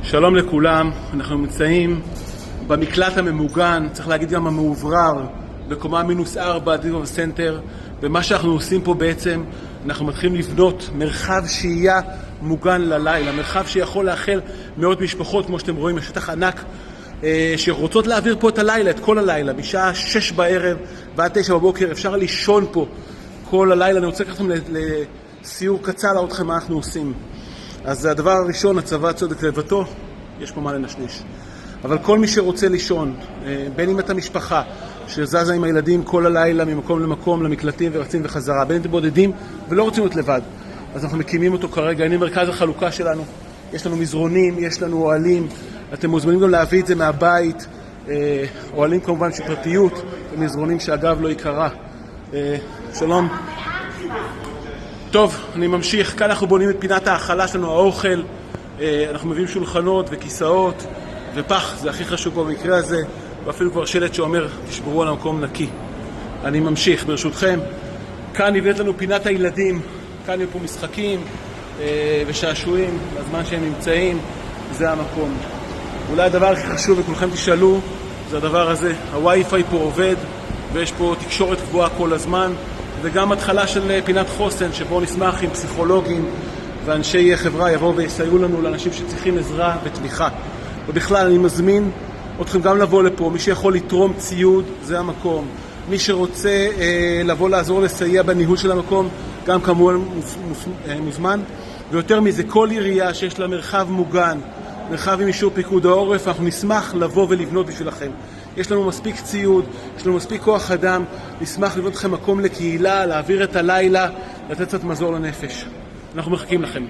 שלום לכולם, אנחנו נמצאים במקלט הממוגן, צריך להגיד גם המעוברר, בקומה -4 דיבוב סנטר, ומה שאנחנו עושים פה בעצם, אנחנו מתחילים לבנות מרחב שהייה מוגן ללילה, מרחב שיכול לאחל מאות משפחות, כמו שאתם רואים, שטח ענק, שרוצות להעביר פה את הלילה, את כל הלילה, בשעה 6 בערב ועד 9 בבוקר, אפשר לישון פה כל הלילה. אני רוצה לקחת אתכם לסיור קצר, להראות לכם מה אנחנו עושים. אז הדבר הראשון, הצבא צודק לבטו, יש פה מה לנשנש. אבל כל מי שרוצה לישון, בין אם את המשפחה שזזה עם הילדים כל הלילה ממקום למקום, למקלטים ורצים וחזרה, בין אם אתם בודדים ולא רוצים להיות לבד, אז אנחנו מקימים אותו כרגע. הנה מרכז החלוקה שלנו, יש לנו מזרונים, יש לנו אוהלים, אתם מוזמנים גם להביא את זה מהבית, אוהלים כמובן של פרטיות, ומזרונים שאגב לא יקרה. שלום. טוב, אני ממשיך. כאן אנחנו בונים את פינת האכלה שלנו, האוכל. אנחנו מביאים שולחנות וכיסאות ופח, זה הכי חשוב פה במקרה הזה, ואפילו כבר שלט שאומר תשמרו על המקום נקי. אני ממשיך ברשותכם. כאן נבנית לנו פינת הילדים, כאן יהיו פה משחקים ושעשועים בזמן שהם נמצאים, זה המקום. אולי הדבר הכי חשוב וכולכם תשאלו, זה הדבר הזה. הווי-פיי פה עובד ויש פה תקשורת קבועה כל הזמן, וגם התחלה של פינת חוסן שבו נשמח עם פסיכולוגים ואנשי חברה יבואו ויסייעו לנו לאנשים שצריכים עזרה ותמיכה. ובכלל אני מזמין אתכם גם לבוא לפה, מי שיכול לתרום ציוד זה המקום, מי שרוצה לבוא לעזור לסייע בניהול של המקום גם כמובן מוזמן. ויותר מזה, כל עירייה שיש לה מרחב מוגן, מרחב עם אישור פיקוד העורף, אנחנו נשמח לבוא ולבנות בשבילכם. יש לנו מספיק ציוד, יש לנו מספיק כוח אדם, נשמח לבנות לכם מקום לקהילה, להעביר את הלילה, לתת קצת מזור לנפש. אנחנו מחכים לכם.